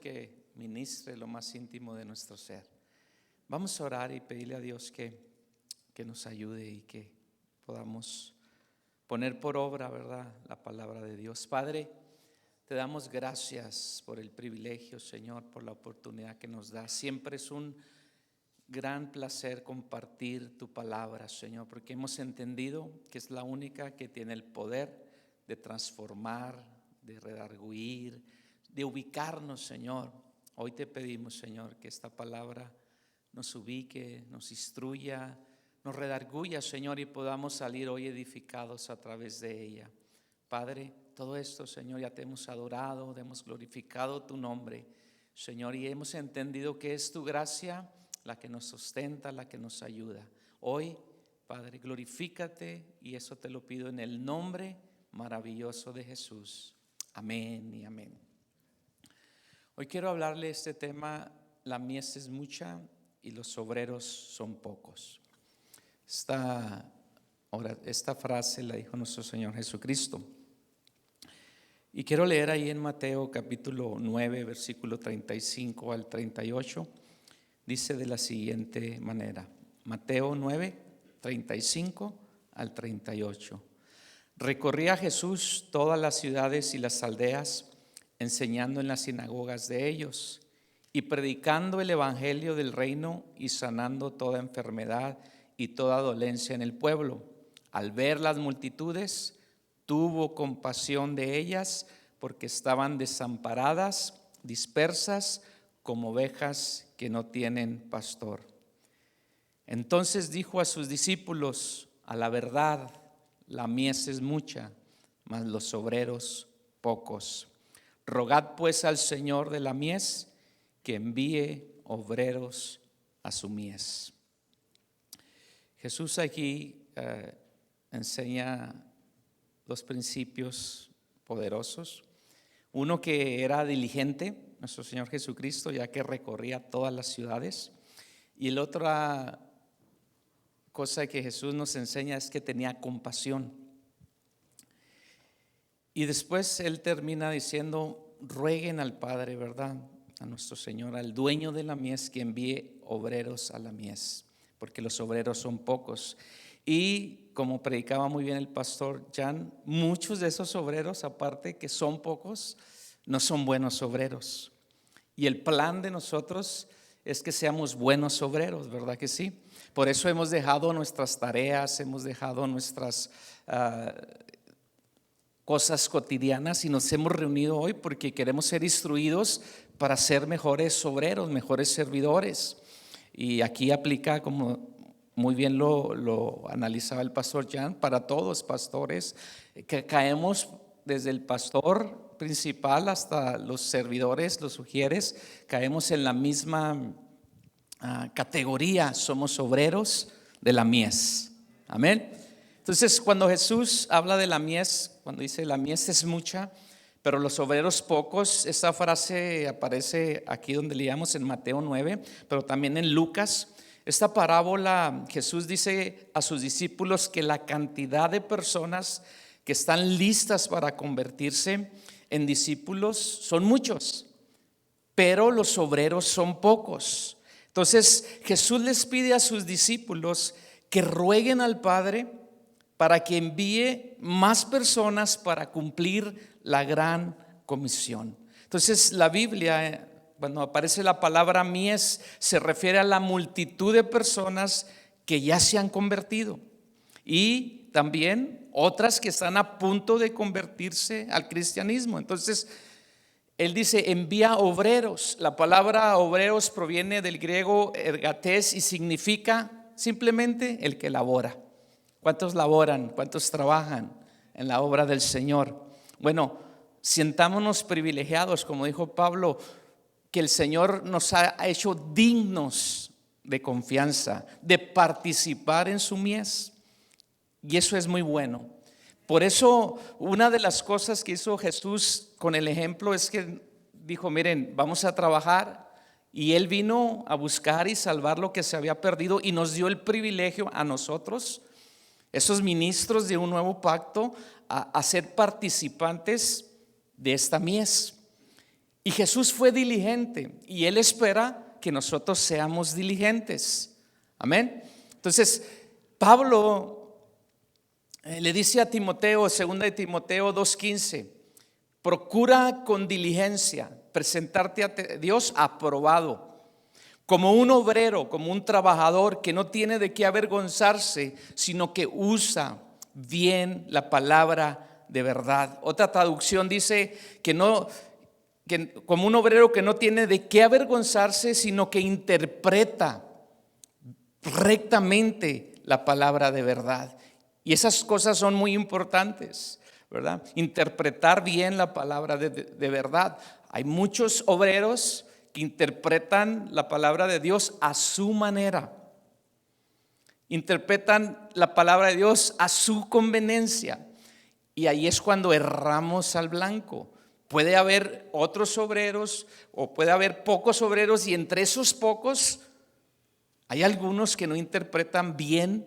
el que ministre lo más íntimo de nuestro ser. Vamos a orar y pedirle a Dios que nos ayude y que podamos poner por obra, ¿verdad?, la palabra de Dios. Padre, te damos gracias por el privilegio, Señor, por la oportunidad que nos da. Siempre es un gran placer compartir tu palabra, Señor, porque hemos entendido que es la única que tiene el poder de transformar, de redarguir, de ubicarnos, Señor. Hoy te pedimos, Señor, que esta palabra nos ubique, nos instruya, nos redarguya, Señor, y podamos salir hoy edificados a través de ella. Padre, todo esto, Señor, ya te hemos adorado, te hemos glorificado tu nombre, Señor, y hemos entendido que es tu gracia la que nos sustenta, la que nos ayuda. Hoy, Padre, glorifícate, y eso te lo pido en el nombre maravilloso de Jesús. Amén y amén. Hoy quiero hablarle de este tema: la mies es mucha y los obreros son pocos. Esta frase la dijo nuestro Señor Jesucristo. Y quiero leer ahí en Mateo capítulo 9, versículo 35 al 38. Dice de la siguiente manera: Mateo 9, 35 al 38. Recorría Jesús todas las ciudades y las aldeas, enseñando en las sinagogas de ellos y predicando el evangelio del reino y sanando toda enfermedad y toda dolencia en el pueblo. Al ver las multitudes, tuvo compasión de ellas, porque estaban desamparadas, dispersas como ovejas que no tienen pastor. Entonces dijo a sus discípulos: a la verdad, la mies es mucha, mas los obreros pocos. Rogad pues al Señor de la mies que envíe obreros a su mies. Jesús aquí enseña dos principios poderosos. Uno, que era diligente, nuestro Señor Jesucristo, ya que recorría todas las ciudades. Y la otra cosa que Jesús nos enseña es que tenía compasión. Y después Él termina diciendo: rueguen al Padre, ¿verdad?, a nuestro Señor, al dueño de la mies, que envíe obreros a la mies, porque los obreros son pocos. Y como predicaba muy bien el pastor Jan, muchos de esos obreros, aparte que son pocos, no son buenos obreros. Y el plan de nosotros es que seamos buenos obreros, ¿verdad que sí? Por eso hemos dejado nuestras tareas, hemos dejado nuestras cosas cotidianas y nos hemos reunido hoy porque queremos ser instruidos para ser mejores obreros, mejores servidores. Y aquí aplica, como muy bien lo analizaba el pastor Jan, para todos pastores, que caemos desde el pastor principal hasta los servidores, los sugieres, caemos en la misma categoría. Somos obreros de la mies. Amén. Entonces, cuando Jesús habla de la mies, cuando dice la mies es mucha, pero los obreros pocos, esa frase aparece aquí donde leíamos en Mateo 9, pero también en Lucas. Esta parábola, Jesús dice a sus discípulos que la cantidad de personas que están listas para convertirse en discípulos son muchos, pero los obreros son pocos. Entonces Jesús les pide a sus discípulos que rueguen al Padre para que envíe más personas para cumplir la gran comisión. Entonces la Biblia, cuando aparece la palabra mies, se refiere a la multitud de personas que ya se han convertido y también otras que están a punto de convertirse al cristianismo. Entonces Él dice: envía obreros. La palabra obreros proviene del griego ergates y significa simplemente el que labora. ¿Cuántos laboran? ¿Cuántos trabajan en la obra del Señor? Bueno, sientámonos privilegiados, como dijo Pablo, que el Señor nos ha hecho dignos de confianza, de participar en su mies. Y eso es muy bueno. Por eso, una de las cosas que hizo Jesús con el ejemplo es que dijo: miren, vamos a trabajar. Y Él vino a buscar y salvar lo que se había perdido, y nos dio el privilegio a nosotros, esos ministros de un nuevo pacto, a ser participantes de esta mies. Y Jesús fue diligente y Él espera que nosotros seamos diligentes. Amén. Entonces, Pablo le dice a Timoteo, 2 Timoteo 2:15, procura con diligencia presentarte a Dios aprobado, como un obrero, como un trabajador que no tiene de qué avergonzarse, sino que usa bien la palabra de verdad. Otra traducción dice que como un obrero que no tiene de qué avergonzarse, sino que interpreta rectamente la palabra de verdad. Y esas cosas son muy importantes, ¿verdad? Interpretar bien la palabra de verdad. Hay muchos obreros que interpretan la palabra de Dios a su manera. Interpretan la palabra de Dios a su conveniencia. Y ahí es cuando erramos al blanco. Puede haber otros obreros o puede haber pocos obreros, y entre esos pocos hay algunos que no interpretan bien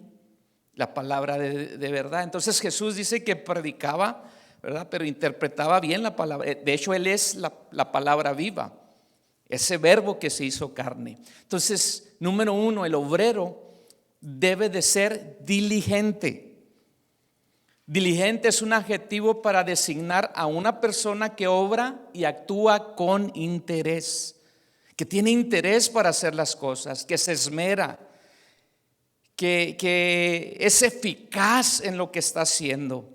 la palabra de verdad. Entonces Jesús dice que predicaba, ¿verdad? Pero interpretaba bien la palabra. De hecho, Él es la palabra viva, ese verbo que se hizo carne. Entonces, número uno, el obrero debe de ser diligente. Diligente es un adjetivo para designar a una persona que obra y actúa con interés, que tiene interés para hacer las cosas, que se esmera, que es eficaz en lo que está haciendo,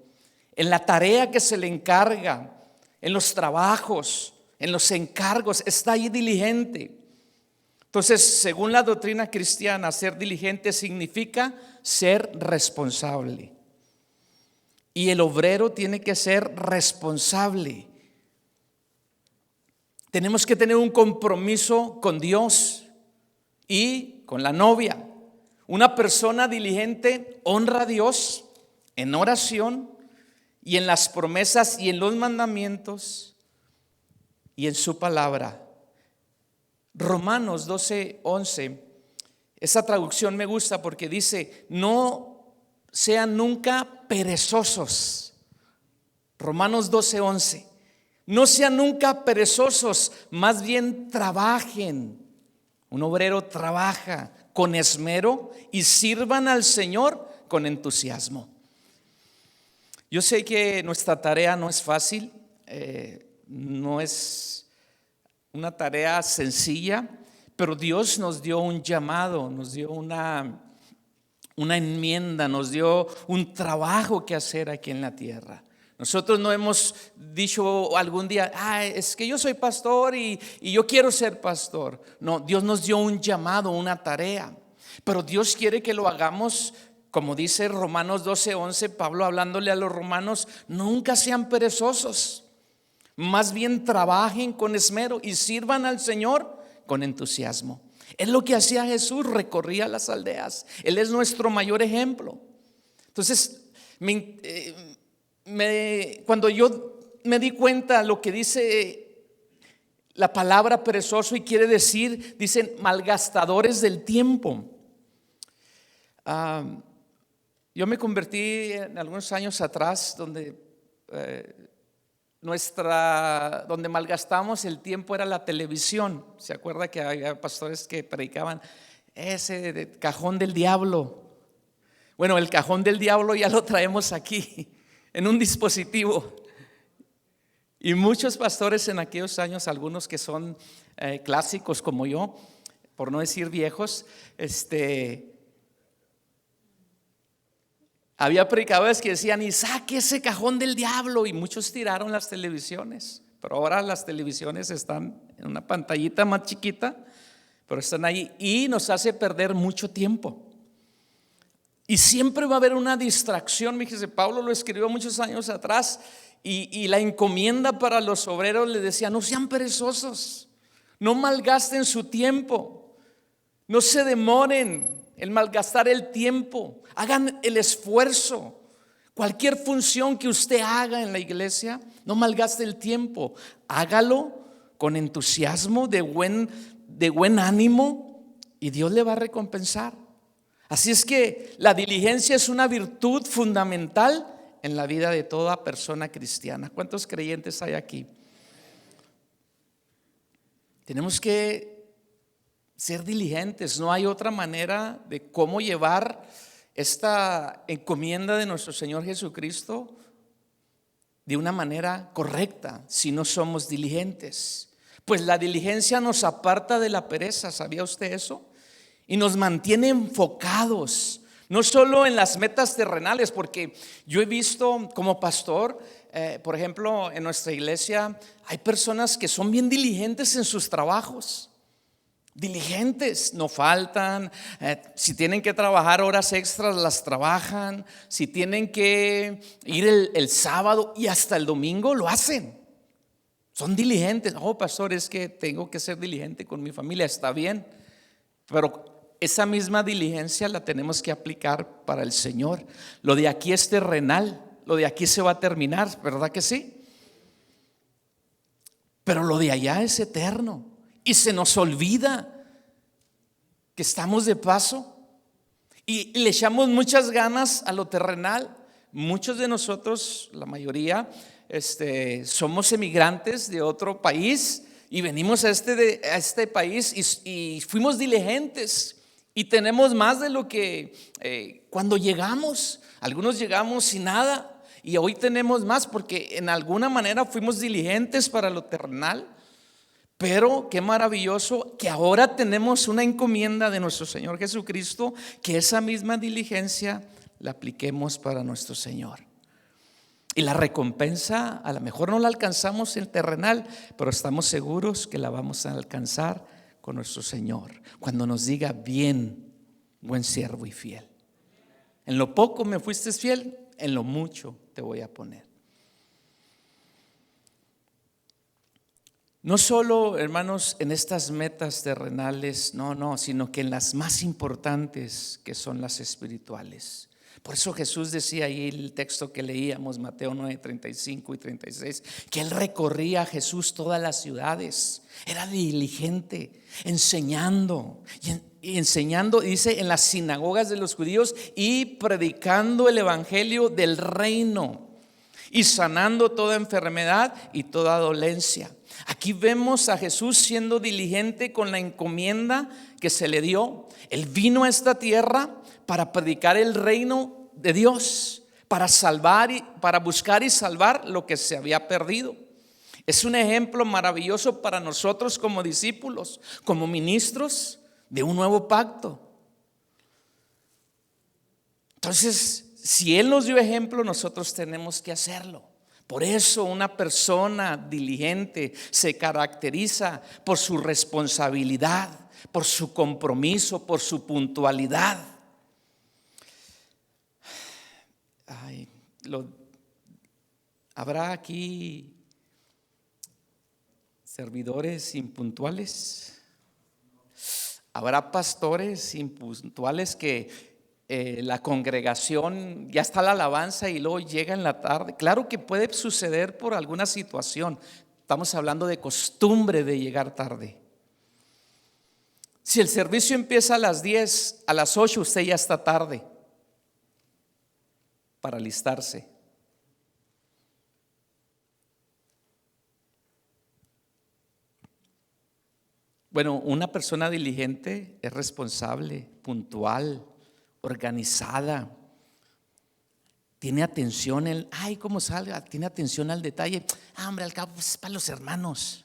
en la tarea que se le encarga, en los trabajos, en los encargos, está ahí diligente. Entonces, según la doctrina cristiana, ser diligente significa ser responsable. Y el obrero tiene que ser responsable. Tenemos que tener un compromiso con Dios y con la novia. Una persona diligente honra a Dios en oración y en las promesas y en los mandamientos y en su palabra. Romanos 12:11, esa traducción me gusta porque dice: no sean nunca perezosos. Romanos 12:11, no sean nunca perezosos, más bien trabajen. Un obrero trabaja con esmero y sirvan al Señor con entusiasmo. Yo sé que nuestra tarea no es fácil, no es una tarea sencilla, pero Dios nos dio un llamado, nos dio una enmienda, nos dio un trabajo que hacer aquí en la tierra. Nosotros no hemos dicho algún día: es que yo soy pastor y yo quiero ser pastor. No, Dios nos dio un llamado, una tarea, pero Dios quiere que lo hagamos, como dice Romanos 12:11, Pablo hablándole a los romanos: nunca sean perezosos, más bien trabajen con esmero y sirvan al Señor con entusiasmo. Es lo que hacía Jesús, recorría las aldeas. Él es nuestro mayor ejemplo. Entonces, cuando yo me di cuenta lo que dice la palabra perezoso, y quiere decir, dicen, malgastadores del tiempo. Yo me convertí en algunos años atrás donde donde malgastamos el tiempo era la televisión. ¿Se acuerda que había pastores que predicaban ese cajón del diablo? Bueno, el cajón del diablo ya lo traemos aquí en un dispositivo. Y muchos pastores en aquellos años, algunos que son clásicos como yo, por no decir viejos, había predicadores que decían: y saque ese cajón del diablo, y muchos tiraron las televisiones. Pero ahora las televisiones están en una pantallita más chiquita, pero están ahí y nos hace perder mucho tiempo. Y siempre va a haber una distracción. Fíjese, Pablo lo escribió muchos años atrás, y la encomienda para los obreros le decía: no sean perezosos, no malgasten su tiempo, no se demoren en malgastar el tiempo, hagan el esfuerzo. Cualquier función que usted haga en la iglesia, no malgaste el tiempo, hágalo con entusiasmo, de buen ánimo, y Dios le va a recompensar. Así es que la diligencia es una virtud fundamental en la vida de toda persona cristiana. ¿Cuántos creyentes hay aquí? Tenemos que ser diligentes. No hay otra manera de cómo llevar esta encomienda de nuestro Señor Jesucristo de una manera correcta si no somos diligentes. Pues la diligencia nos aparta de la pereza, ¿sabía usted eso? Y nos mantiene enfocados, no solo en las metas terrenales, porque yo he visto como pastor, por ejemplo, en nuestra iglesia hay personas que son bien diligentes en sus trabajos. Diligentes, no faltan, si tienen que trabajar horas extras las trabajan, si tienen que ir el sábado y hasta el domingo lo hacen. Son diligentes. Oh, pastor, es que tengo que ser diligente con mi familia, está bien, pero esa misma diligencia la tenemos que aplicar para el Señor. Lo de aquí es terrenal, lo de aquí se va a terminar, ¿verdad que sí? Pero lo de allá es eterno. Y se nos olvida que estamos de paso y le echamos muchas ganas a lo terrenal. Muchos de nosotros, la mayoría, somos emigrantes de otro país y venimos a este país y fuimos diligentes y tenemos más de lo que cuando llegamos. Algunos llegamos sin nada y hoy tenemos más porque en alguna manera fuimos diligentes para lo terrenal. Pero qué maravilloso que ahora tenemos una encomienda de nuestro Señor Jesucristo, que esa misma diligencia la apliquemos para nuestro Señor. Y la recompensa a lo mejor no la alcanzamos en terrenal, pero estamos seguros que la vamos a alcanzar con nuestro Señor cuando nos diga: bien, buen siervo y fiel. En lo poco me fuiste fiel, en lo mucho te voy a poner. No solo, hermanos, en estas metas terrenales, no, sino que en las más importantes, que son las espirituales. Por eso Jesús decía ahí el texto que leíamos, Mateo 9, 35 y 36, que Él recorría, Jesús, todas las ciudades. Era diligente, enseñando, y enseñando, dice, en las sinagogas de los judíos y predicando el evangelio del reino y sanando toda enfermedad y toda dolencia. Aquí vemos a Jesús siendo diligente con la encomienda que se le dio. Él vino a esta tierra para predicar el reino de Dios, para salvar y para buscar y salvar lo que se había perdido. Es un ejemplo maravilloso para nosotros como discípulos, como ministros de un nuevo pacto. Entonces, si Él nos dio ejemplo, nosotros tenemos que hacerlo. Por eso una persona diligente se caracteriza por su responsabilidad, por su compromiso, por su puntualidad. ¿Habrá aquí servidores impuntuales? ¿Habrá pastores impuntuales que la congregación ya está la alabanza y luego llega en la tarde? Claro que puede suceder por alguna situación. Estamos hablando de costumbre de llegar tarde. Si el servicio empieza a las 10, a las 8 usted ya está tarde para alistarse. Bueno, una persona diligente es responsable, puntual, organizada, tiene atención cómo salga, tiene atención al detalle. Hombre, al cabo es para los hermanos.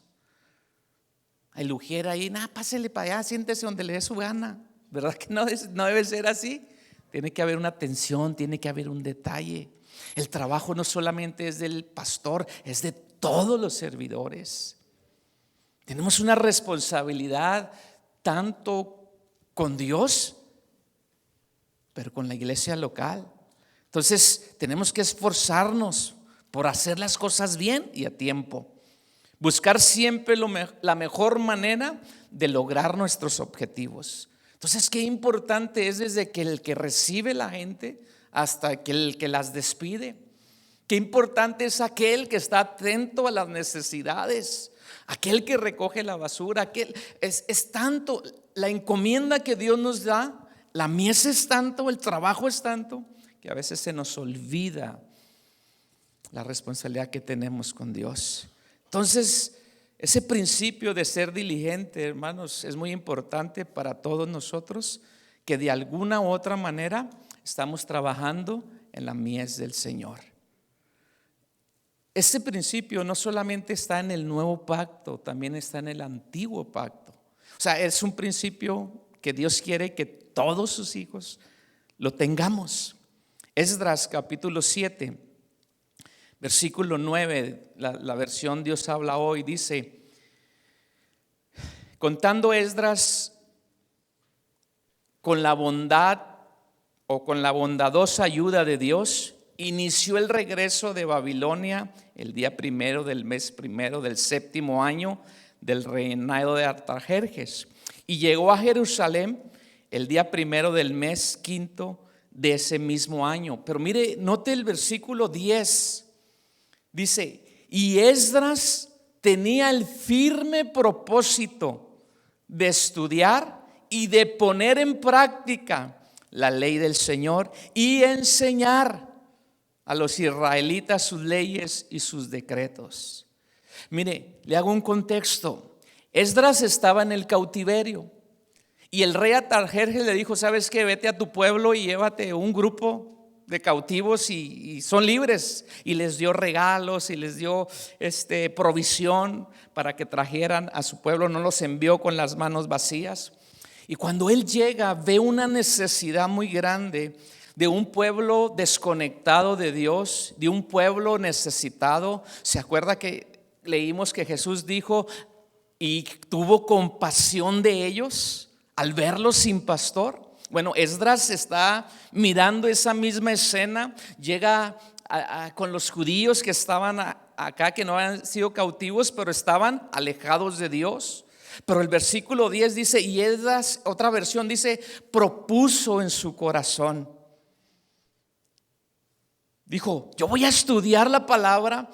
Hay lujera ahí, pásele para allá, siéntese donde le dé su gana. ¿Verdad que no debe ser así? Tiene que haber una atención, tiene que haber un detalle. El trabajo no solamente es del pastor, es de todos los servidores. Tenemos una responsabilidad tanto con Dios, pero con la iglesia local. Entonces tenemos que esforzarnos por hacer las cosas bien y a tiempo. Buscar siempre la mejor manera de lograr nuestros objetivos. Entonces, qué importante es desde que el que recibe la gente hasta que el que las despide. Qué importante es aquel que está atento a las necesidades, aquel que recoge la basura, es tanto la encomienda que Dios nos da, la mies es tanto, el trabajo es tanto, que a veces se nos olvida la responsabilidad que tenemos con Dios. Entonces, Ese principio de ser diligente, hermanos, es muy importante para todos nosotros, que de alguna u otra manera estamos trabajando en la mies del Señor. Ese principio no solamente está en el nuevo pacto, también está en el antiguo pacto. O sea, es un principio que Dios quiere que todos sus hijos lo tengamos. Esdras capítulo 7, versículo 9, la versión Dios habla hoy, dice: contando Esdras con la bondad o con la bondadosa ayuda de Dios, inició el regreso de Babilonia el día primero del mes primero del séptimo año del reinado de Artajerjes, y llegó a Jerusalén el día primero del mes quinto de ese mismo año. Pero mire, note el versículo 10, dice: y Esdras tenía el firme propósito de estudiar y de poner en práctica la ley del Señor y enseñar a los israelitas sus leyes y sus decretos. Mire, le hago un contexto. Esdras estaba en el cautiverio y el rey Artajerjes le dijo: ¿sabes qué? Vete a tu pueblo y llévate un grupo de cautivos y son libres. Y les dio regalos y les dio provisión para que trajeran a su pueblo. No los envió con las manos vacías. Y cuando él llega, ve una necesidad muy grande de un pueblo desconectado de Dios, de un pueblo necesitado. ¿Se acuerda que leímos que Jesús dijo y tuvo compasión de ellos al verlos sin pastor? Bueno, Esdras está mirando esa misma escena, llega con los judíos que estaban acá, que no habían sido cautivos, pero estaban alejados de Dios. Pero el versículo 10 dice, y Esdras, otra versión dice, propuso en su corazón. Dijo: yo voy a estudiar la palabra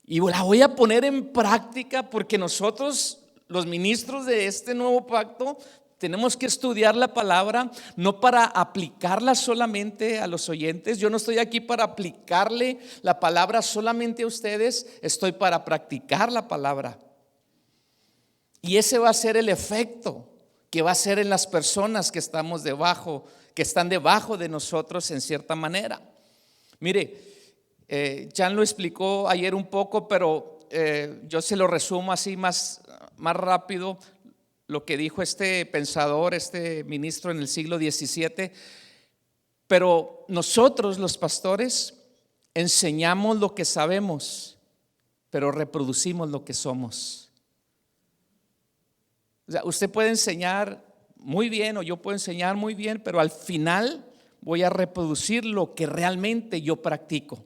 y la voy a poner en práctica, porque nosotros, los ministros de este nuevo pacto, tenemos que estudiar la palabra, no para aplicarla solamente a los oyentes. Yo no estoy aquí para aplicarle la palabra solamente a ustedes, estoy para practicar la palabra. Y ese va a ser el efecto que va a ser en las personas que estamos debajo, que están debajo de nosotros en cierta manera. Mire, Jan lo explicó ayer un poco, pero yo se lo resumo así más rápido. Lo que dijo este pensador, este ministro en el siglo XVII. Pero nosotros, los pastores, enseñamos lo que sabemos, pero reproducimos lo que somos. O sea, usted puede enseñar muy bien o yo puedo enseñar muy bien, pero al final voy a reproducir lo que realmente yo practico.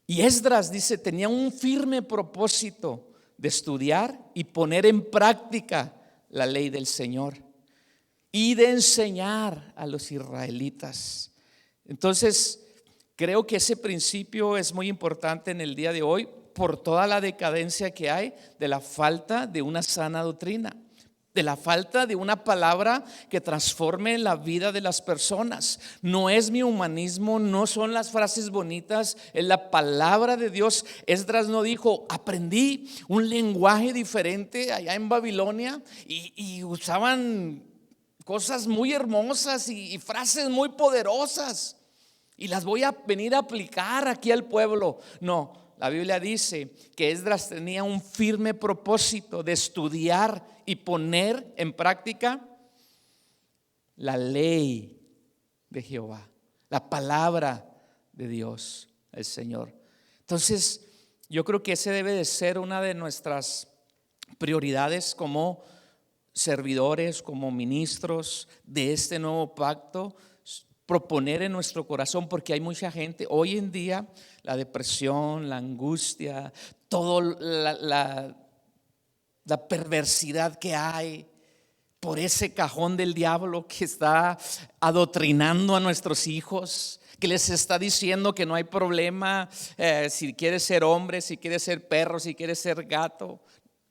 Y Esdras dice, tenía un firme propósito de estudiar y poner en práctica la ley del Señor y de enseñar a los israelitas. Entonces, creo que ese principio es muy importante en el día de hoy por toda la decadencia que hay de la falta de una sana doctrina, de la falta de una palabra que transforme la vida de las personas. No es mi humanismo, no son las frases bonitas, es la palabra de Dios. Esdras no dijo, aprendí un lenguaje diferente allá en Babilonia y usaban cosas muy hermosas y frases muy poderosas y las voy a venir a aplicar aquí al pueblo. No. La Biblia dice que Esdras tenía un firme propósito de estudiar y poner en práctica la ley de Jehová, la palabra de Dios, el Señor. Entonces, yo creo que ese debe de ser una de nuestras prioridades como servidores, como ministros de este nuevo pacto. Proponer en nuestro corazón, porque hay mucha gente hoy en día, la depresión, la angustia, toda la perversidad que hay por ese cajón del diablo que está adoctrinando a nuestros hijos, que les está diciendo que no hay problema si quieres ser hombre, si quieres ser perro, si quieres ser gato.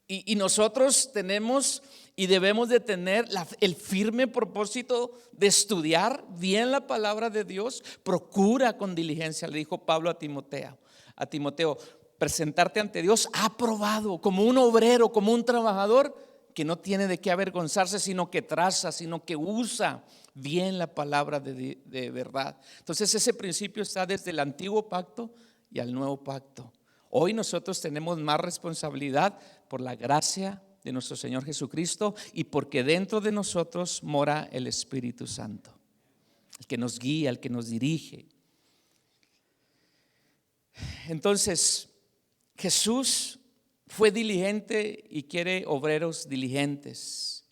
Y nosotros tenemos y debemos de tener el firme propósito de estudiar bien la palabra de Dios. Procura con diligencia, le dijo Pablo a Timoteo, presentarte ante Dios aprobado, como un obrero, como un trabajador que no tiene de qué avergonzarse, sino que traza, sino que usa bien la palabra de verdad. Entonces ese principio está desde el antiguo pacto y al nuevo pacto. Hoy nosotros tenemos más responsabilidad por la gracia de nuestro Señor Jesucristo y porque dentro de nosotros mora el Espíritu Santo, el que nos guía, el que nos dirige. Entonces, Jesús fue diligente y quiere obreros diligentes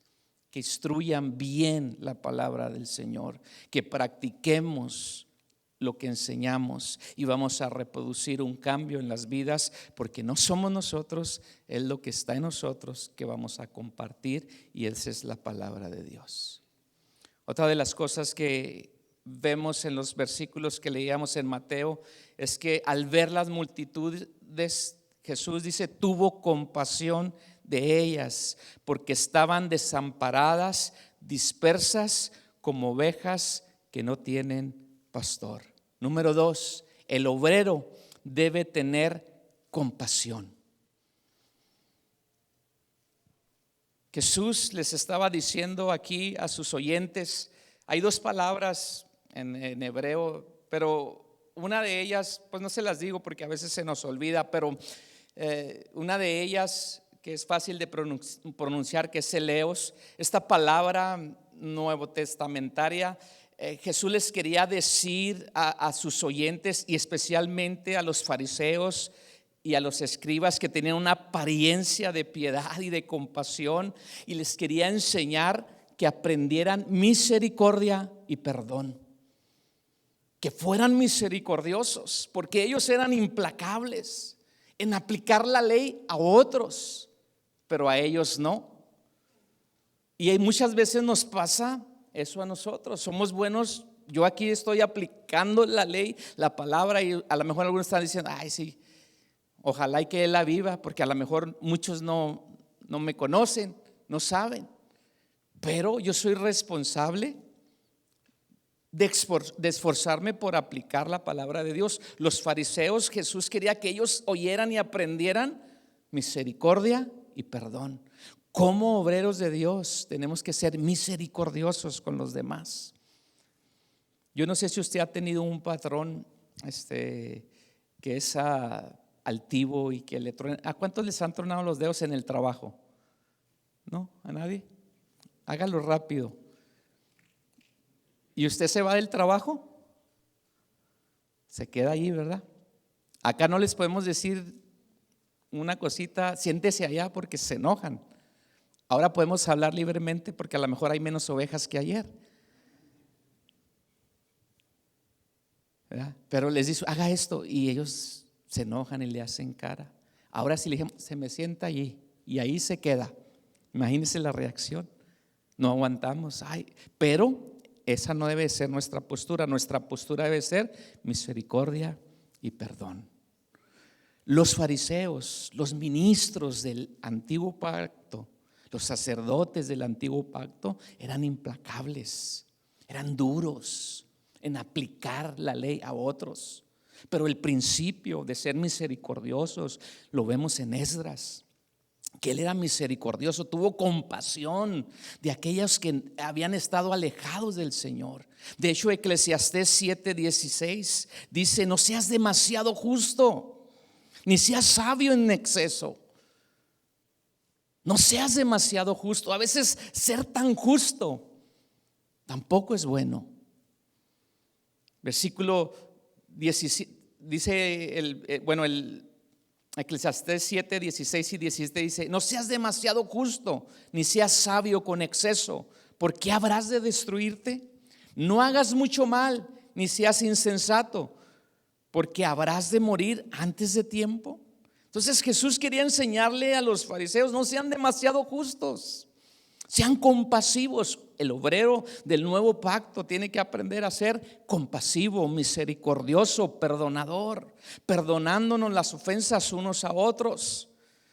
que instruyan bien la palabra del Señor, que practiquemos lo que enseñamos y vamos a reproducir un cambio en las vidas, porque no somos nosotros, es lo que está en nosotros que vamos a compartir, y esa es la palabra de Dios. Otra de las cosas que vemos en los versículos que leíamos en Mateo es que al ver las multitudes, Jesús dice, tuvo compasión de ellas porque estaban desamparadas, dispersas como ovejas que no tienen pastor. Número 2, el obrero debe tener compasión. Jesús les estaba diciendo aquí a sus oyentes, hay dos palabras en hebreo, pero una de ellas, pues no se las digo porque a veces se nos olvida, pero una de ellas que es fácil de pronunciar, que es eleos. Esta palabra nuevo testamentaria, Jesús les quería decir a sus oyentes y especialmente a los fariseos y a los escribas que tenían una apariencia de piedad y de compasión, y les quería enseñar que aprendieran misericordia y perdón, que fueran misericordiosos, porque ellos eran implacables en aplicar la ley a otros, pero a ellos no. Y muchas veces nos pasa eso a nosotros. Somos buenos, yo aquí estoy aplicando la ley, la palabra, y a lo mejor algunos están diciendo, ay sí, ojalá y que Él la viva, porque a lo mejor muchos no me conocen, no saben, pero yo soy responsable de esforzarme por aplicar la palabra de Dios. Los fariseos, Jesús quería que ellos oyeran y aprendieran misericordia y perdón. Como obreros de Dios tenemos que ser misericordiosos con los demás. Yo no sé si usted ha tenido un patrón que es altivo y que le truena. ¿A cuántos les han tronado los dedos en el trabajo? ¿No? ¿A nadie? Hágalo rápido. ¿Y usted se va del trabajo? Se queda ahí, ¿verdad? Acá no les podemos decir una cosita, siéntese allá, porque se enojan. Ahora podemos hablar libremente porque a lo mejor hay menos ovejas que ayer, ¿verdad? Pero les dice, haga esto, y ellos se enojan y le hacen cara. Ahora si le dijimos, se me sienta allí, y ahí se queda. Imagínense la reacción. No aguantamos. Pero esa no debe ser nuestra postura. Nuestra postura debe ser misericordia y perdón. Los fariseos, los ministros del antiguo pacto, los sacerdotes del antiguo pacto eran implacables, eran duros en aplicar la ley a otros. Pero el principio de ser misericordiosos lo vemos en Esdras, que él era misericordioso, tuvo compasión de aquellos que habían estado alejados del Señor. De hecho, Eclesiastés 7:16 dice, no seas demasiado justo, ni seas sabio en exceso. No seas demasiado justo. A veces ser tan justo tampoco es bueno. Versículo 17 dice el Eclesiastés 7, 16 y 17 dice, no seas demasiado justo, ni seas sabio con exceso, porque habrás de destruirte. No hagas mucho mal, ni seas insensato, porque habrás de morir antes de tiempo. Entonces Jesús quería enseñarle a los fariseos, no sean demasiado justos, sean compasivos. El obrero del nuevo pacto tiene que aprender a ser compasivo, misericordioso, perdonador, perdonándonos las ofensas unos a otros.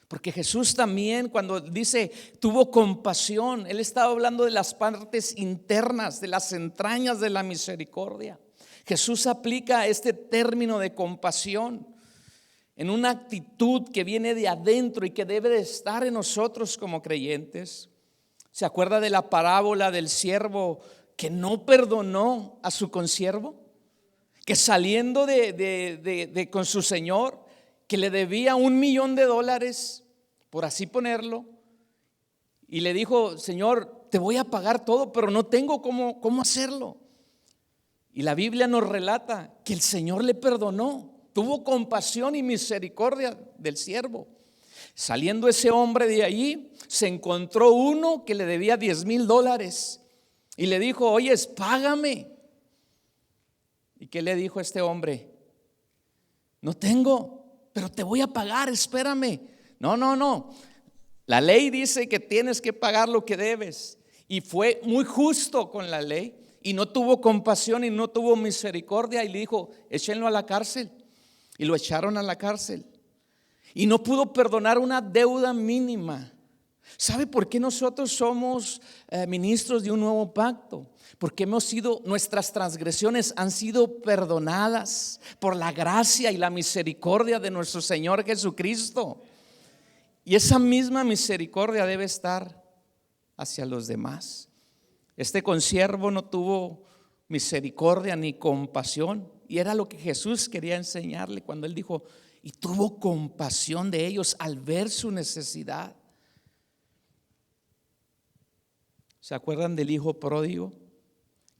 Porque Jesús también, cuando dice tuvo compasión, Él estaba hablando de las partes internas, de las entrañas de la misericordia. Jesús aplica este término de compasión en una actitud que viene de adentro y que debe de estar en nosotros como creyentes. ¿Se acuerda de la parábola del siervo que no perdonó a su consiervo? Que saliendo con su señor, que le debía $1,000,000, por así ponerlo, y le dijo: Señor, te voy a pagar todo, pero no tengo cómo hacerlo. Y la Biblia nos relata que el Señor le perdonó, tuvo compasión y misericordia del siervo. Saliendo ese hombre de allí, se encontró uno que le debía $10,000 y le dijo: oye, págame. ¿Y qué le dijo este hombre? No tengo, pero te voy a pagar, espérame. No. La ley dice que tienes que pagar lo que debes. Y fue muy justo con la ley y no tuvo compasión y no tuvo misericordia y le dijo: échenlo a la cárcel. Y lo echaron a la cárcel. Y no pudo perdonar una deuda mínima. ¿Sabe por qué nosotros somos ministros de un nuevo pacto? Porque nuestras transgresiones han sido perdonadas por la gracia y la misericordia de nuestro Señor Jesucristo. Y esa misma misericordia debe estar hacia los demás. Este consiervo no tuvo misericordia ni compasión, y era lo que Jesús quería enseñarle cuando él dijo: y tuvo compasión de ellos al ver su necesidad. ¿Se acuerdan del hijo pródigo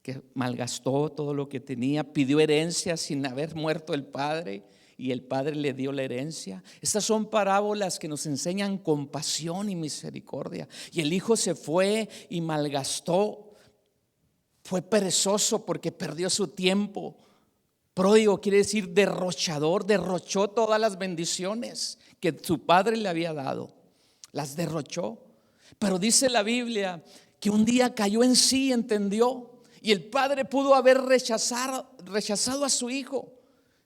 que malgastó todo lo que tenía? Pidió herencia sin haber muerto el padre y el padre le dio la herencia. Estas son parábolas que nos enseñan compasión y misericordia. Y el hijo se fue y malgastó. Fue perezoso porque perdió su tiempo. Pródigo quiere decir derrochador, derrochó todas las bendiciones que su padre le había dado, las derrochó. Pero dice la Biblia que un día cayó en sí, entendió, y el padre pudo haber rechazado a su hijo.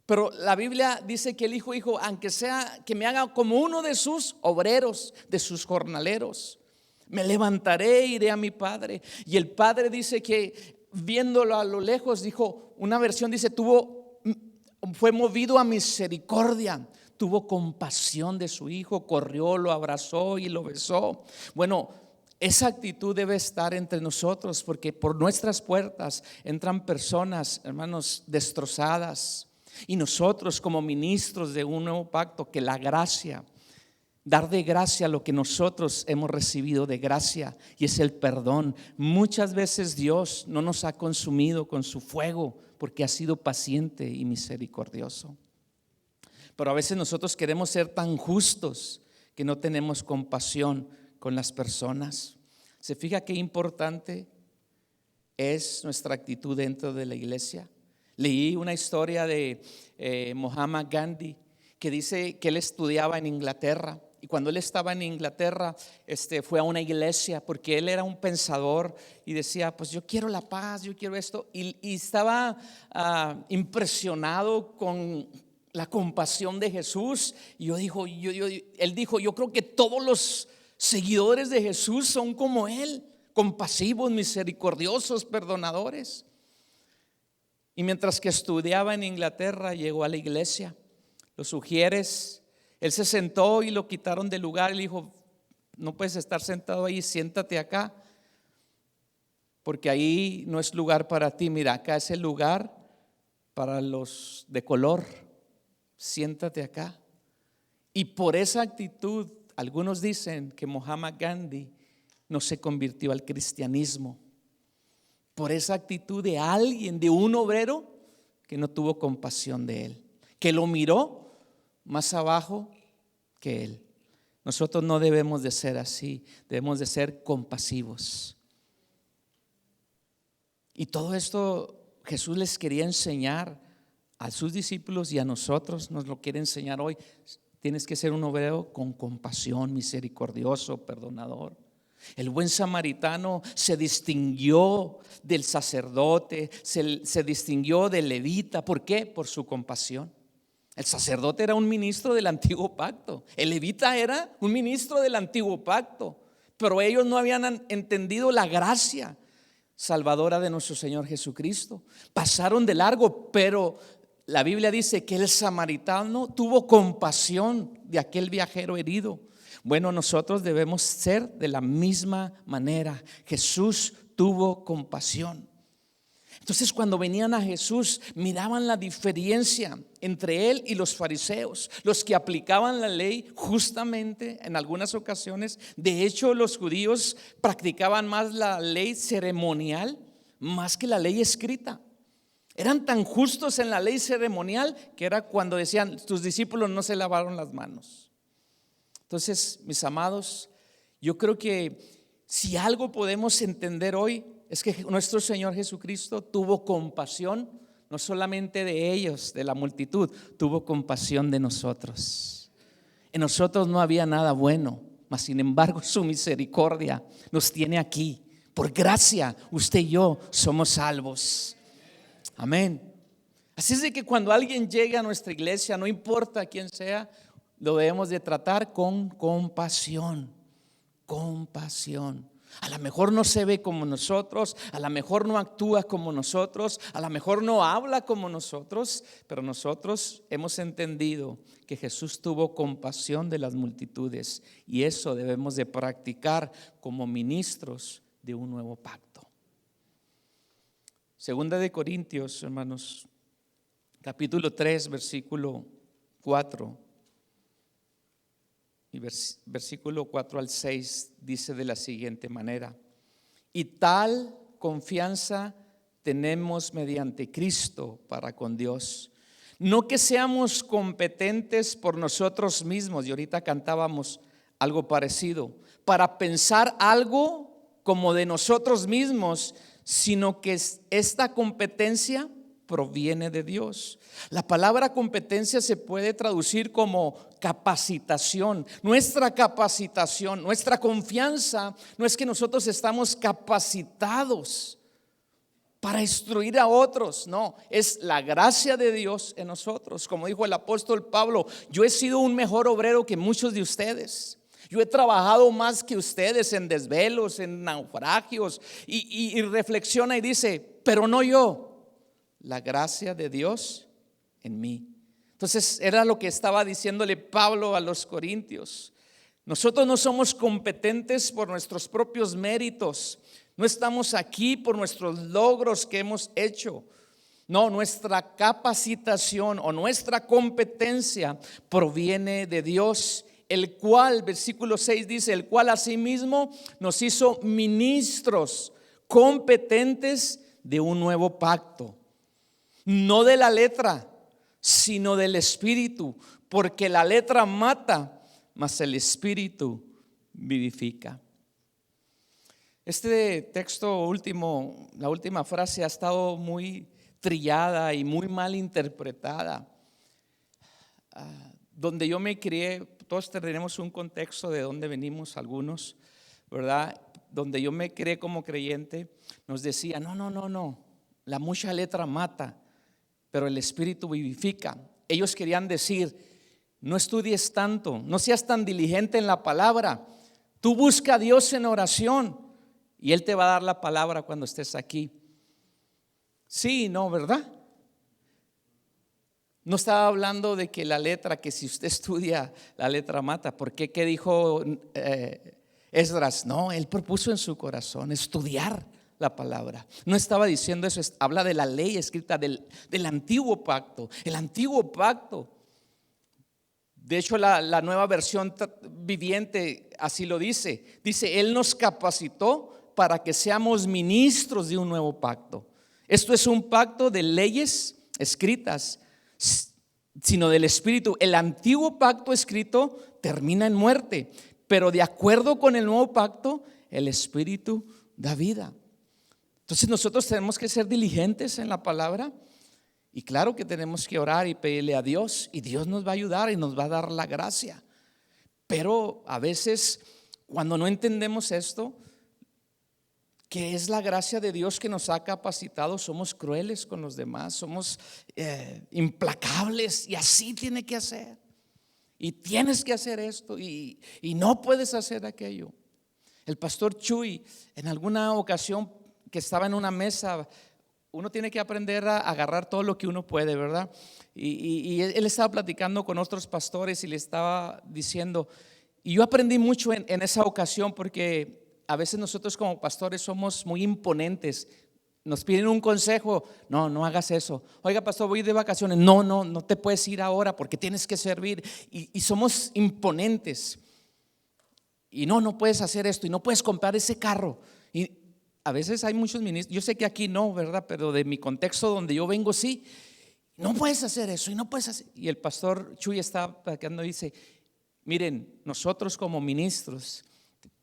Pero la Biblia dice que el hijo dijo: aunque sea que me haga como uno de sus obreros, de sus jornaleros, me levantaré e iré a mi padre. Y el padre dice que viéndolo a lo lejos, dijo, una versión dice, fue movido a misericordia, tuvo compasión de su hijo, corrió, lo abrazó y lo besó. Bueno, esa actitud debe estar entre nosotros, porque por nuestras puertas entran personas, hermanos, destrozadas. Y nosotros como ministros de un nuevo pacto, que la gracia, dar de gracia lo que nosotros hemos recibido de gracia, y es el perdón. Muchas veces Dios no nos ha consumido con su fuego porque ha sido paciente y misericordioso. Pero a veces nosotros queremos ser tan justos que no tenemos compasión con las personas. ¿Se fija qué importante es nuestra actitud dentro de la iglesia? Leí una historia de Mahatma Gandhi, que dice que él estudiaba en Inglaterra. Y cuando él estaba en Inglaterra, fue a una iglesia, porque él era un pensador y decía: pues yo quiero la paz, yo quiero esto. Y estaba impresionado con la compasión de Jesús. Y él dijo: yo creo que todos los seguidores de Jesús son como él, compasivos, misericordiosos, perdonadores. Y mientras que estudiaba en Inglaterra, llegó a la iglesia. Los sugieres, él se sentó y lo quitaron del lugar y le dijo: no puedes estar sentado ahí, siéntate acá, porque ahí no es lugar para ti. Mira, acá es el lugar para los de color, siéntate acá. Y por esa actitud, algunos dicen que Mahatma Gandhi no se convirtió al cristianismo, por esa actitud de alguien, de un obrero que no tuvo compasión de él, que lo miró más abajo que él. Nosotros no debemos de ser así, debemos de ser compasivos. Y todo esto Jesús les quería enseñar a sus discípulos, y a nosotros nos lo quiere enseñar hoy. Tienes que ser un obrero con compasión, misericordioso, perdonador. El buen samaritano se distinguió del sacerdote, se distinguió del levita. ¿Por qué? Por su compasión. El sacerdote era un ministro del antiguo pacto, el levita era un ministro del antiguo pacto, pero ellos no habían entendido la gracia salvadora de nuestro Señor Jesucristo. Pasaron de largo, pero la Biblia dice que el samaritano tuvo compasión de aquel viajero herido. Bueno, nosotros debemos ser de la misma manera. Jesús tuvo compasión. Entonces, cuando venían a Jesús, miraban la diferencia entre él y los fariseos, los que aplicaban la ley justamente en algunas ocasiones. De hecho, los judíos practicaban más la ley ceremonial más que la ley escrita. Eran tan justos en la ley ceremonial que era cuando decían: tus discípulos no se lavaron las manos. Entonces, mis amados, yo creo que si algo podemos entender hoy es que nuestro Señor Jesucristo tuvo compasión, no solamente de ellos, de la multitud, tuvo compasión de nosotros. En nosotros no había nada bueno, mas sin embargo su misericordia nos tiene aquí. Por gracia, usted y yo somos salvos. Amén. Así es de que cuando alguien llega a nuestra iglesia, no importa quién sea, lo debemos de tratar con compasión. Compasión. A lo mejor no se ve como nosotros, a lo mejor no actúa como nosotros, a lo mejor no habla como nosotros, pero nosotros hemos entendido que Jesús tuvo compasión de las multitudes, y eso debemos de practicar como ministros de un nuevo pacto. Segunda de Corintios, hermanos, capítulo 3, versículo 4. Y versículo 4 al 6 dice de la siguiente manera: y tal confianza tenemos mediante Cristo para con Dios, no que seamos competentes por nosotros mismos, y ahorita cantábamos algo parecido, para pensar algo como de nosotros mismos, sino que esta competencia proviene de Dios. La palabra competencia se puede traducir como capacitación. Nuestra capacitación, nuestra confianza no es que nosotros estamos capacitados para instruir a otros, no, es la gracia de Dios en nosotros. Como dijo el apóstol Pablo: yo he sido un mejor obrero que muchos de ustedes. Yo he trabajado más que ustedes en desvelos, en naufragios, y reflexiona y dice: pero no yo, la gracia de Dios en mí. Entonces era lo que estaba diciéndole Pablo a los corintios. Nosotros no somos competentes por nuestros propios méritos, no estamos aquí por nuestros logros que hemos hecho. No, nuestra capacitación o nuestra competencia proviene de Dios, el cual, versículo 6 dice: el cual asimismo nos hizo ministros competentes de un nuevo pacto, no de la letra, sino del Espíritu, porque la letra mata, mas el Espíritu vivifica. Este texto último, la última frase, ha estado muy trillada y muy mal interpretada. Donde yo me crié, todos tenemos un contexto de donde venimos algunos, ¿verdad? Donde yo me crié como creyente, nos decía: no, la mucha letra mata, pero el Espíritu vivifica. Ellos querían decir: no estudies tanto, no seas tan diligente en la palabra, tú busca a Dios en oración y Él te va a dar la palabra cuando estés aquí. Sí, no, ¿verdad? No estaba hablando de que la letra, que si usted estudia la letra mata. ¿Por qué? ¿Qué dijo Esdras? No, él propuso en su corazón estudiar la palabra. No estaba diciendo eso, habla de la ley escrita del antiguo pacto. El antiguo pacto, de hecho la nueva versión viviente así lo dice. Dice: Él nos capacitó para que seamos ministros de un nuevo pacto. Esto es un pacto de leyes escritas, sino del Espíritu. El antiguo pacto escrito termina en muerte, pero de acuerdo con el nuevo pacto, el Espíritu da vida. Entonces nosotros tenemos que ser diligentes en la palabra, y claro que tenemos que orar y pedirle a Dios, y Dios nos va a ayudar y nos va a dar la gracia. Pero a veces, cuando no entendemos esto, que es la gracia de Dios que nos ha capacitado, somos crueles con los demás, somos implacables, y así tiene que hacer, y tienes que hacer esto, y no puedes hacer aquello. El pastor Chuy, en alguna ocasión que estaba en una mesa uno tiene que aprender a agarrar todo lo que uno puede, ¿verdad? Y él estaba platicando con otros pastores y le estaba diciendo, y yo aprendí mucho en esa ocasión, porque a veces nosotros como pastores somos muy imponentes. Nos piden un consejo, no hagas eso. Oiga, pastor, voy de vacaciones. No te puedes ir ahora porque tienes que servir. Y somos imponentes. Y no puedes hacer esto y no puedes comprar ese carro. Y a veces hay muchos ministros, yo sé que aquí no, ¿verdad? Pero de mi contexto donde yo vengo, sí. No puedes hacer eso y no puedes hacer. Y el pastor Chuy está platicando y dice, miren, nosotros como ministros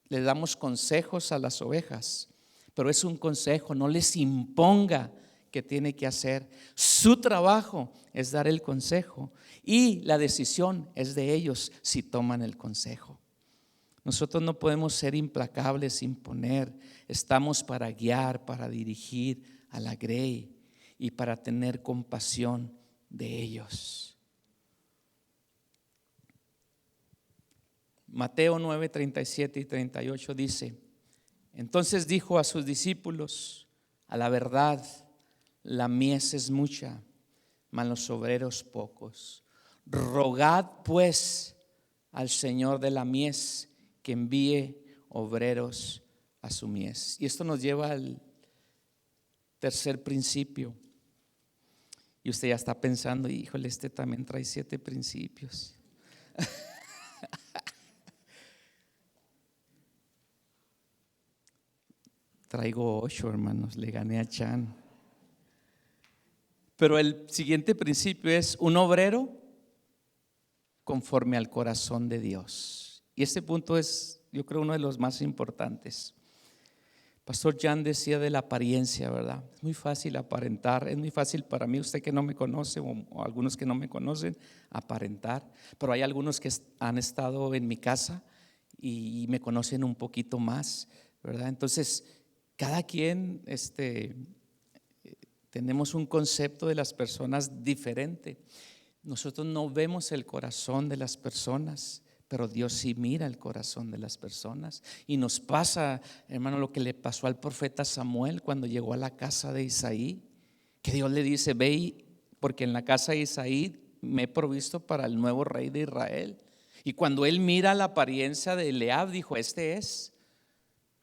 le damos consejos a las ovejas, pero es un consejo, no les imponga que tiene que hacer. Su trabajo es dar el consejo y la decisión es de ellos si toman el consejo. Nosotros no podemos ser implacables, imponer. Estamos para guiar, para dirigir a la grey y para tener compasión de ellos. Mateo 9, 37 y 38 dice: entonces dijo a sus discípulos, a la verdad, la mies es mucha, mas los obreros pocos. Rogad pues al Señor de la mies que envíe obreros a su mies. Y esto nos lleva al tercer principio. Y usted ya está pensando, híjole, este también trae 7 principios. Traigo 8, hermanos, le gané a Chan. Pero el siguiente principio es un obrero conforme al corazón de Dios. Y este punto es, yo creo, uno de los más importantes. Pastor Jan decía de la apariencia, ¿verdad? Es muy fácil aparentar, es muy fácil para mí, usted que no me conoce o algunos que no me conocen, aparentar. Pero hay algunos que han estado en mi casa y me conocen un poquito más, ¿verdad? Entonces, cada quien tenemos un concepto de las personas diferente. Nosotros no vemos el corazón de las personas, pero Dios sí mira el corazón de las personas. Y nos pasa, hermano, lo que le pasó al profeta Samuel cuando llegó a la casa de Isaí, que Dios le dice: ve, porque en la casa de Isaí me he provisto para el nuevo rey de Israel. Y cuando él mira la apariencia de Eliab, dijo: este es,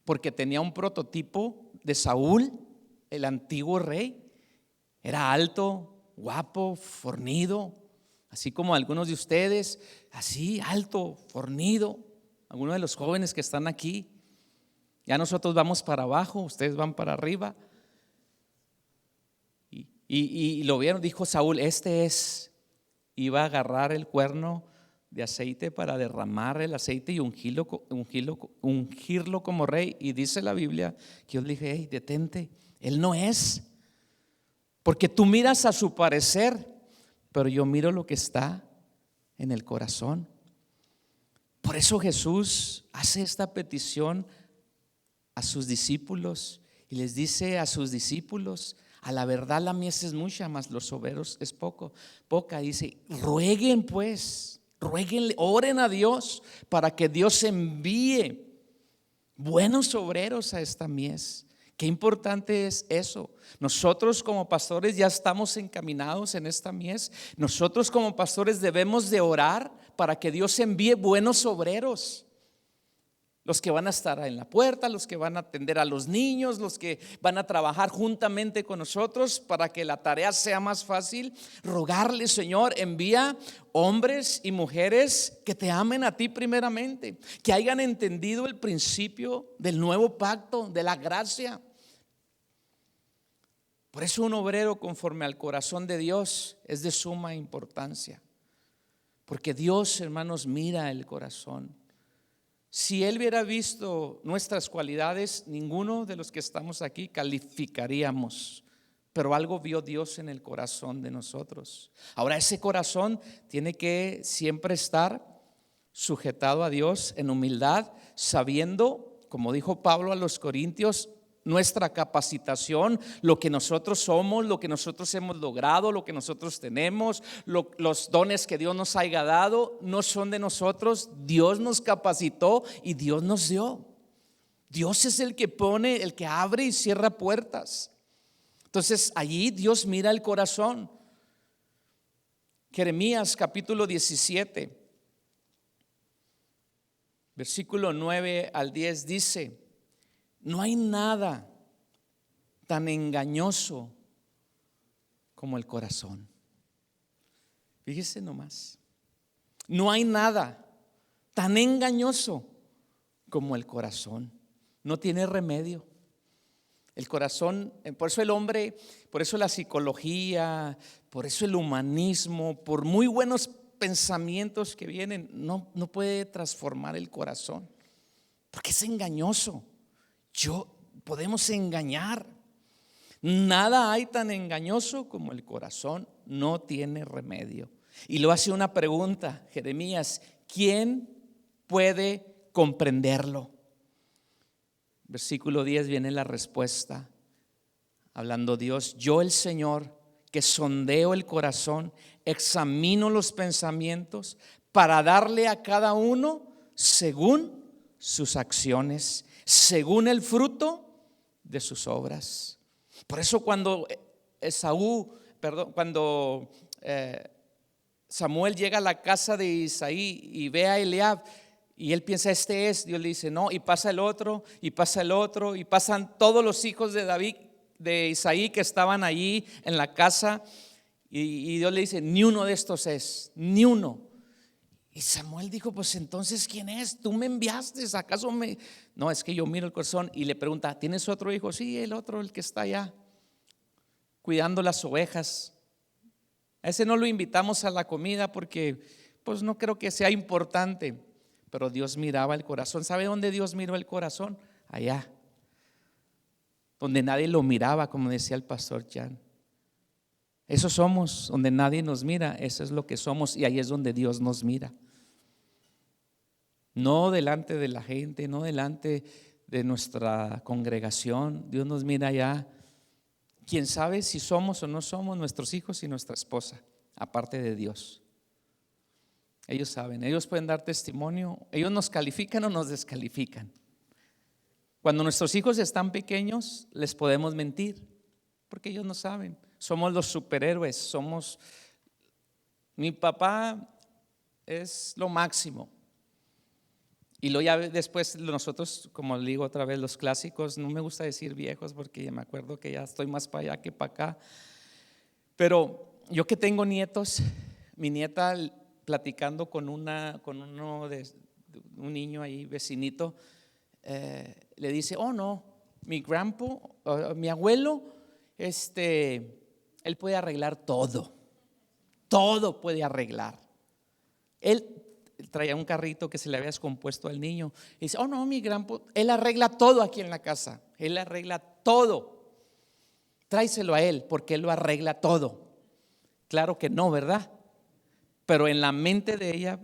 porque tenía un prototipo de Saúl, el antiguo rey. Era alto, guapo, fornido, así como algunos de ustedes, así alto, fornido. Algunos de los jóvenes que están aquí, ya nosotros vamos para abajo, ustedes van para arriba. Y lo vieron, dijo Saúl: este es. Iba a agarrar el cuerno de aceite para derramar el aceite y ungirlo como rey. Y dice la Biblia que yo le dije: hey, detente, él no es. Porque tú miras a su parecer, pero yo miro lo que está en el corazón. Por eso Jesús hace esta petición a sus discípulos y les dice a sus discípulos: a la verdad la mies es mucha, mas los obreros es poca. Dice: rueguen pues, rueguen, oren a Dios para que Dios envíe buenos obreros a esta mies. Qué importante es eso. Nosotros como pastores ya estamos encaminados en esta mies. Nosotros como pastores debemos de orar para que Dios envíe buenos obreros. Los que van a estar en la puerta, los que van a atender a los niños, los que van a trabajar juntamente con nosotros para que la tarea sea más fácil. Rogarle: Señor, envía hombres y mujeres que te amen a ti primeramente, que hayan entendido el principio del nuevo pacto, de la gracia. Por eso un obrero conforme al corazón de Dios es de suma importancia, porque Dios, hermanos, mira el corazón. Si Él hubiera visto nuestras cualidades, ninguno de los que estamos aquí calificaríamos, pero algo vio Dios en el corazón de nosotros. Ahora, ese corazón tiene que siempre estar sujetado a Dios en humildad, sabiendo, como dijo Pablo a los Corintios, nuestra capacitación, lo que nosotros somos, lo que nosotros hemos logrado, lo que nosotros tenemos, los dones que Dios nos haya dado, no son de nosotros. Dios nos capacitó y Dios nos dio. Dios es el que pone, el que abre y cierra puertas. Entonces allí Dios mira el corazón. Jeremías capítulo 17, versículo 9 al 10 dice: no hay nada tan engañoso como el corazón. Fíjese nomás, no hay nada tan engañoso como el corazón. No tiene remedio. El corazón, por eso el hombre, por eso la psicología, por eso el humanismo, por muy buenos pensamientos que vienen, no puede transformar el corazón, porque es engañoso. Podemos engañar. Nada hay tan engañoso como el corazón, no tiene remedio. Y lo hace una pregunta, Jeremías: ¿quién puede comprenderlo? Versículo 10 viene la respuesta, hablando Dios: yo, el Señor, que sondeo el corazón, examino los pensamientos para darle a cada uno según sus acciones, según el fruto de sus obras. Por eso cuando Samuel llega a la casa de Isaí y ve a Eliab, y él piensa: este es. Dios le dice: no, y pasa el otro, y pasa el otro, y pasan todos los hijos de David, de Isaí, que estaban allí en la casa, y Dios le dice: ni uno de estos es, ni uno. Y Samuel dijo: pues entonces, ¿quién es? Tú me enviaste, ¿acaso me...? No, es que yo miro el corazón. Y le pregunta: ¿tienes otro hijo? Sí, el otro, el que está allá cuidando las ovejas. A ese no lo invitamos a la comida porque pues no creo que sea importante. Pero Dios miraba el corazón. ¿Sabe dónde Dios miró el corazón? Allá, donde nadie lo miraba, como decía el pastor Jan. Eso somos, donde nadie nos mira. Eso es lo que somos, y ahí es donde Dios nos mira. No delante de la gente, no delante de nuestra congregación. Dios nos mira allá. ¿Quién sabe si somos o no somos nuestros hijos y nuestra esposa, aparte de Dios? Ellos saben, ellos pueden dar testimonio. Ellos nos califican o nos descalifican. Cuando nuestros hijos están pequeños, les podemos mentir, porque ellos no saben. Somos los superhéroes. Mi papá es lo máximo. Y luego ya después nosotros, como le digo otra vez, los clásicos, no me gusta decir viejos porque me acuerdo que ya estoy más para allá que para acá. Pero yo que tengo nietos, mi nieta platicando con un niño ahí vecinito, le dice: oh no, mi mi abuelo, él puede arreglar todo puede arreglar. Él traía un carrito que se le había descompuesto al niño y dice: oh no, mi grandpa, él arregla todo aquí en la casa, él arregla todo, tráeselo a él porque él lo arregla todo. Claro que no, ¿verdad? Pero en la mente de ella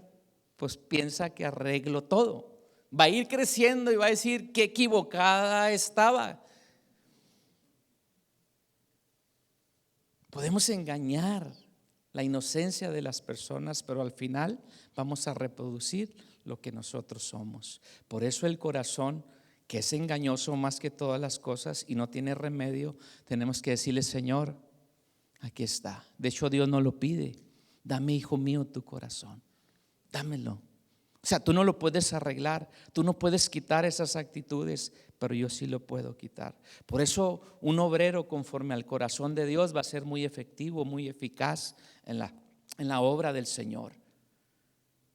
pues piensa que arreglo todo. Va a ir creciendo y va a decir: qué equivocada estaba. Podemos engañar la inocencia de las personas, pero al final vamos a reproducir lo que nosotros somos. Por eso el corazón, que es engañoso más que todas las cosas y no tiene remedio, tenemos que decirle: Señor, aquí está. De hecho, Dios nos lo pide: dame, hijo mío, tu corazón, dámelo. O sea, tú no lo puedes arreglar, tú no puedes quitar esas actitudes, pero yo sí lo puedo quitar. Por eso un obrero conforme al corazón de Dios va a ser muy efectivo, muy eficaz en la obra del Señor,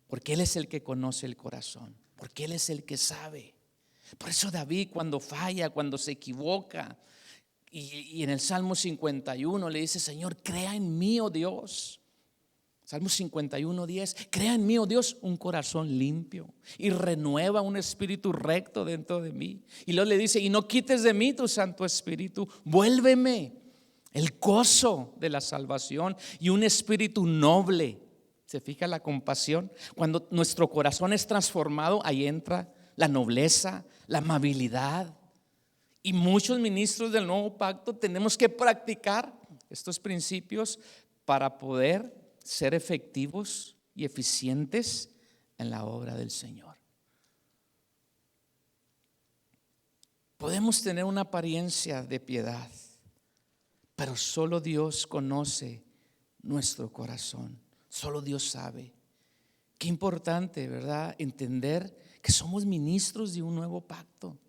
porque Él es el que conoce el corazón, porque Él es el que sabe. Por eso David, cuando falla, cuando se equivoca, y en el Salmo 51 le dice: Señor, crea en mí, oh Dios. Salmo 51:10: crea en mí, oh Dios, un corazón limpio y renueva un espíritu recto dentro de mí. Y luego le dice: y no quites de mí tu Santo Espíritu, vuélveme el gozo de la salvación y un espíritu noble. ¿Se fija la compasión? Cuando nuestro corazón es transformado, ahí entra la nobleza, la amabilidad. Y muchos ministros del nuevo pacto tenemos que practicar estos principios para poder ser efectivos y eficientes en la obra del Señor. Podemos tener una apariencia de piedad, Pero solo Dios conoce nuestro corazón. Solo Dios sabe. Qué importante, ¿verdad? Entender que somos ministros de un nuevo pacto.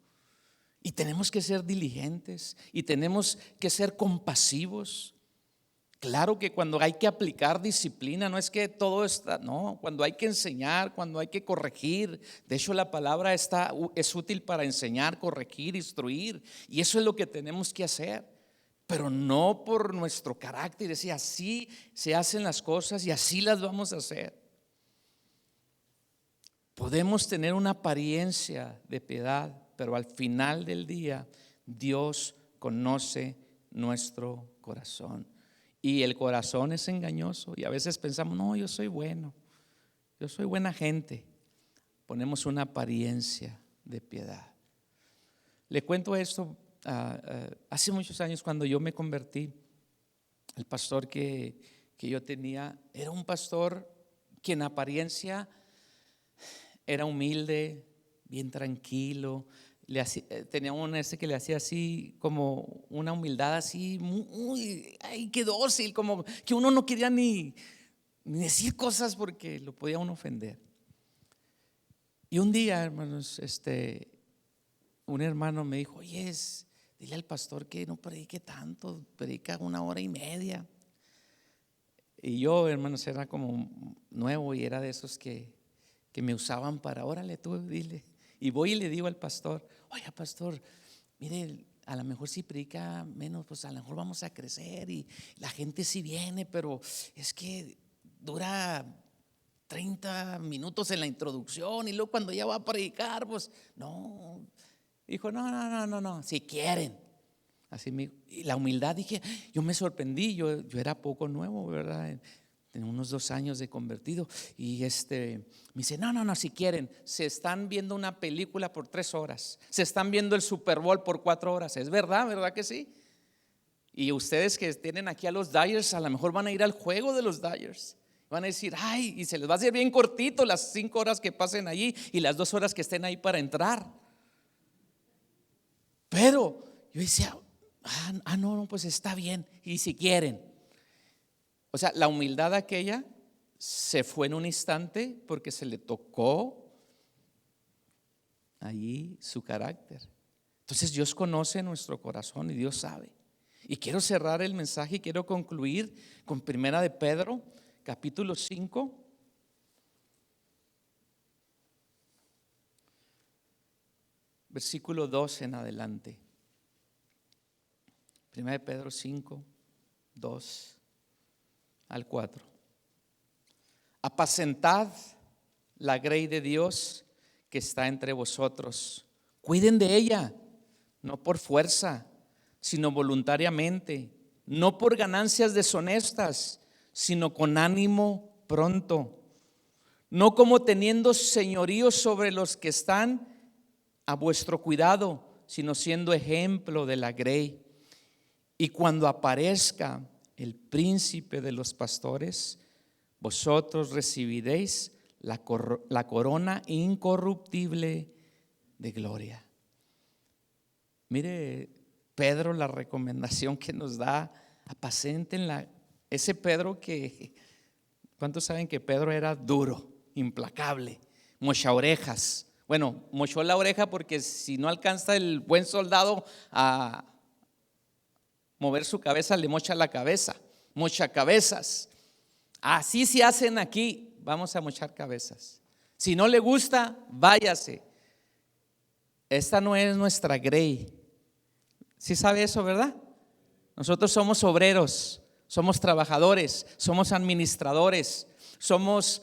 Y tenemos que ser diligentes y tenemos que ser compasivos. Claro que cuando hay que aplicar disciplina, no es que todo está, no, cuando hay que enseñar, cuando hay que corregir. De hecho, la palabra es útil para enseñar, corregir, instruir. Y eso es lo que tenemos que hacer. Pero no por nuestro carácter, decir así se hacen las cosas y así las vamos a hacer. Podemos tener una apariencia de piedad, pero al final del día Dios conoce nuestro corazón. Y el corazón es engañoso y a veces pensamos, no, yo soy bueno, yo soy buena gente. Ponemos una apariencia de piedad. Le cuento esto. Hace muchos años, cuando yo me convertí, el pastor que yo tenía era un pastor que en apariencia era humilde, bien tranquilo. Tenía un que le hacía así como una humildad así muy ay, qué dócil, como que uno no quería ni decir cosas porque lo podía uno ofender. Y un día, hermanos, un hermano me dijo, oye, dile al pastor que no predique tanto, predica 1 hora y media. Y yo, hermanos, era como nuevo y era de esos que me usaban para, órale tú, dile. Y voy y le digo al pastor, oye pastor, mire, a lo mejor si predica menos, pues a lo mejor vamos a crecer y la gente sí viene, pero es que dura 30 minutos en la introducción y luego cuando ya va a predicar, pues no. Dijo, no, si quieren. Así y la humildad, dije, yo me sorprendí, yo era poco nuevo, ¿verdad? Tenía unos 2 años de convertido. Y me dice, no, si quieren, se están viendo una película por 3 horas, se están viendo el Super Bowl por 4 horas. ¿Es verdad? ¿Verdad que sí? Y ustedes que tienen aquí a los Dyers, a lo mejor van a ir al juego de los Dyers. Van a decir, ay, y se les va a hacer bien cortito las 5 horas que pasen allí y las 2 horas que estén ahí para entrar. Pero yo decía, no, pues está bien. Y si quieren, o sea, la humildad aquella se fue en un instante porque se le tocó allí su carácter. Entonces Dios conoce nuestro corazón y Dios sabe. Y quiero cerrar el mensaje y quiero concluir con 1 de Pedro, capítulo 5. Versículo 2 en adelante. 1 de Pedro 5, 2 al 4. Apacentad la grey de Dios que está entre vosotros. Cuiden de ella, no por fuerza, sino voluntariamente, no por ganancias deshonestas, sino con ánimo pronto, no como teniendo señorío sobre los que están a vuestro cuidado, sino siendo ejemplo de la grey. Y cuando aparezca el príncipe de los pastores, vosotros recibiréis la corona incorruptible de gloria. Mire, Pedro, la recomendación que nos da, apacenten ese Pedro que, ¿cuántos saben que Pedro era duro, implacable, mocha orejas? Bueno, mochó la oreja porque si no alcanza el buen soldado a mover su cabeza, le mocha la cabeza, mocha cabezas. Así se hacen aquí, vamos a mochar cabezas. Si no le gusta, váyase. Esta no es nuestra grey. ¿Sí sabe eso, verdad? Nosotros somos obreros, somos trabajadores, somos administradores, somos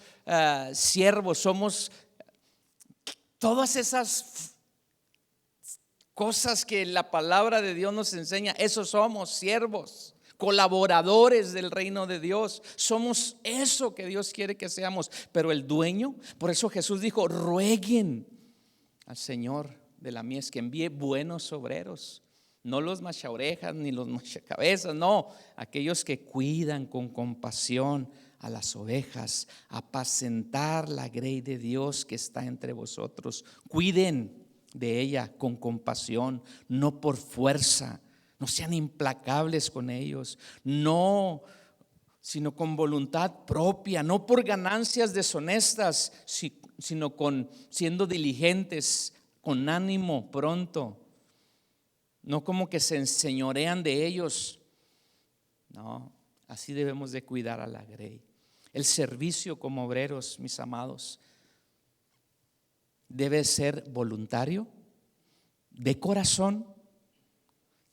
siervos, somos todas esas cosas que la palabra de Dios nos enseña. Eso somos, siervos, colaboradores del reino de Dios. Somos eso que Dios quiere que seamos. Pero el dueño, por eso Jesús dijo, rueguen al Señor de la mies que envíe buenos obreros. No los machaorejas ni los machacabezas, no, aquellos que cuidan con compasión a las ovejas, apacentar la grey de Dios que está entre vosotros. Cuiden de ella con compasión, no por fuerza, No sean implacables con ellos, no, sino con voluntad propia, no por ganancias deshonestas, sino siendo diligentes, con ánimo pronto. No como que se enseñorean de ellos. No, así debemos de cuidar a la grey. El servicio como obreros, mis amados, debe ser voluntario, de corazón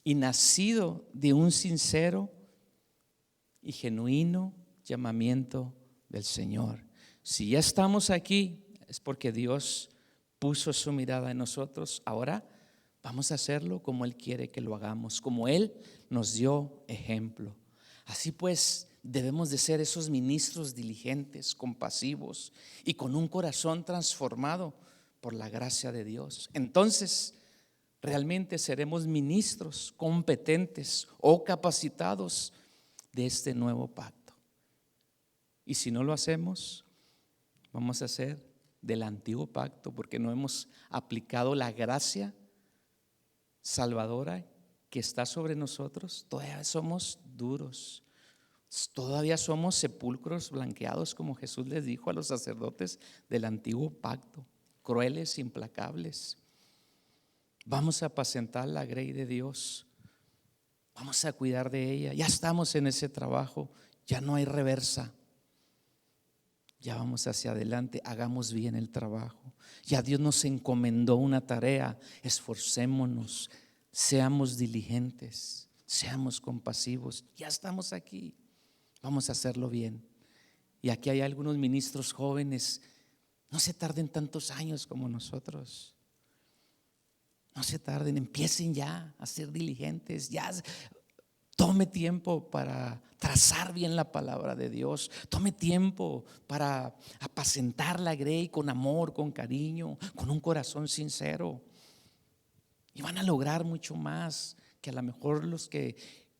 y nacido de un sincero y genuino llamamiento del Señor. Si ya estamos aquí, es porque Dios puso su mirada en nosotros. Ahora vamos a hacerlo como Él quiere que lo hagamos, como Él nos dio ejemplo. Así pues, debemos de ser esos ministros diligentes, compasivos y con un corazón transformado por la gracia de Dios. Entonces, realmente seremos ministros competentes o capacitados de este nuevo pacto. Y si no lo hacemos, vamos a ser del antiguo pacto, porque no hemos aplicado la gracia salvadora que está sobre nosotros. Todavía somos duros, todavía somos sepulcros blanqueados, como Jesús les dijo a los sacerdotes del antiguo pacto, crueles, implacables. Vamos a apacentar la grey de Dios, vamos a cuidar de ella. Ya estamos en ese trabajo, ya no hay reversa. Ya vamos hacia adelante, hagamos bien el trabajo. Ya Dios nos encomendó una tarea, esforcémonos, seamos diligentes, seamos compasivos. Ya estamos aquí, vamos a hacerlo bien. Y aquí hay algunos ministros jóvenes, no se tarden tantos años como nosotros. No se tarden, empiecen ya a ser diligentes, ya. Tome tiempo para trazar bien la palabra de Dios. Tome tiempo para apacentar la grey con amor, con cariño, con un corazón sincero. Y van a lograr mucho más que a lo mejor los que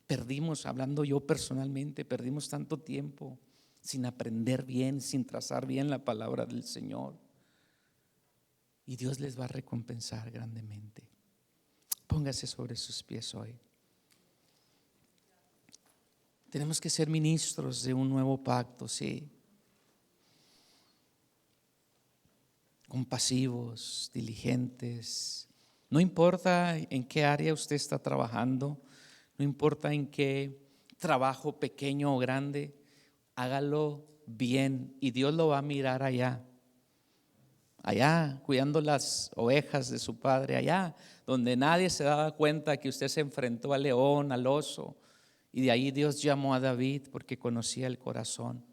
perdimos, hablando yo personalmente, perdimos tanto tiempo sin aprender bien, sin trazar bien la palabra del Señor. Y Dios les va a recompensar grandemente. Póngase sobre sus pies hoy. Tenemos que ser ministros de un nuevo pacto, sí. Compasivos, diligentes. No importa en qué área usted está trabajando, no importa en qué trabajo pequeño o grande, hágalo bien y Dios lo va a mirar allá, cuidando las ovejas de su padre, allá donde nadie se daba cuenta que usted se enfrentó al león, al oso. Y de ahí Dios llamó a David porque conocía el corazón.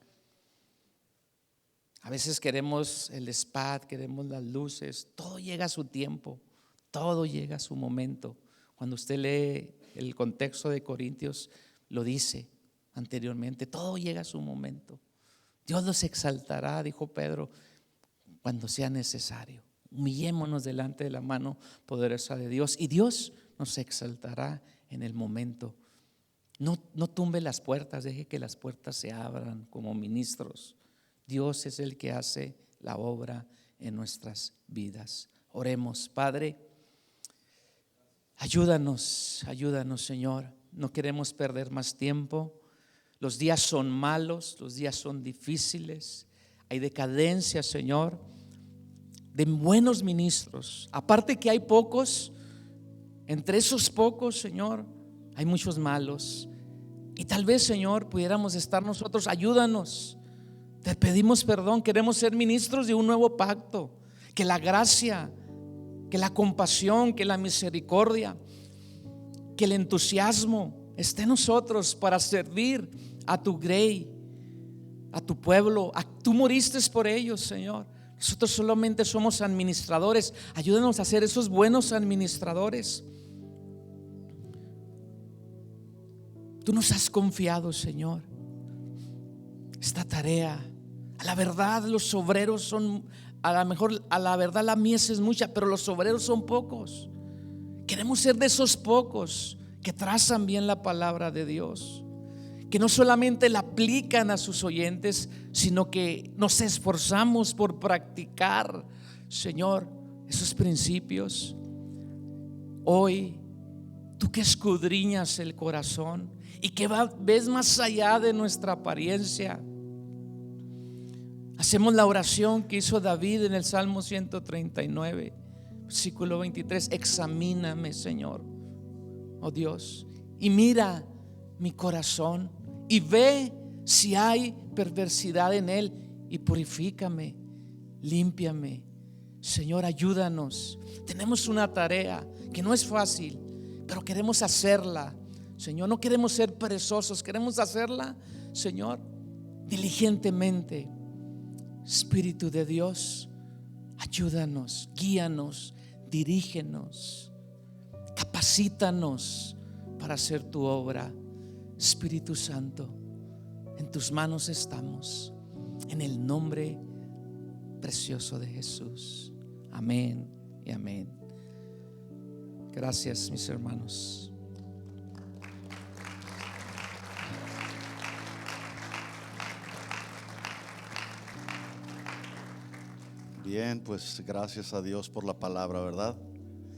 A veces queremos el spa, queremos las luces. Todo llega a su tiempo, todo llega a su momento. Cuando usted lee el contexto de Corintios, lo dice anteriormente, todo llega a su momento. Dios los exaltará, dijo Pedro, cuando sea necesario. Humillémonos delante de la mano poderosa de Dios y Dios nos exaltará en el momento. No tumbe las puertas, deje que las puertas se abran como ministros. Dios es el que hace la obra en nuestras vidas. Oremos. Padre, ayúdanos, Señor. No queremos perder más tiempo. Los días son malos, los días son difíciles. Hay decadencia, Señor, de buenos ministros. Aparte que hay pocos, entre esos pocos, Señor, hay muchos malos. Y tal vez, Señor, pudiéramos estar nosotros. Ayúdanos, te pedimos perdón. Queremos ser ministros de un nuevo pacto. Que la gracia, que la compasión, que la misericordia, que el entusiasmo esté en nosotros para servir a tu grey, a tu pueblo. Tú moriste por ellos, Señor. Nosotros solamente somos administradores. Ayúdanos a ser esos buenos administradores. Tú nos has confiado, Señor, esta tarea. A la verdad, los obreros son, a la verdad la mies es mucha, pero los obreros son pocos. Queremos ser de esos pocos que trazan bien la palabra de Dios, que no solamente la aplican a sus oyentes, sino que nos esforzamos por practicar, Señor, esos principios. Hoy Tú que escudriñas el corazón y que ves más allá de nuestra apariencia. Hacemos la oración que hizo David en el Salmo 139, versículo 23. Examíname, Señor, oh Dios, y mira mi corazón y ve si hay perversidad en él y purifícame, límpiame. Señor, ayúdanos. Tenemos una tarea que no es fácil, pero queremos hacerla. Señor, no queremos ser perezosos, queremos hacerla, Señor, diligentemente. Espíritu de Dios, ayúdanos, guíanos, dirígenos, capacítanos para hacer tu obra. Espíritu Santo, en tus manos estamos, en el nombre precioso de Jesús. Amén y amén. Gracias, mis hermanos. Bien, pues gracias a Dios por la palabra, ¿verdad?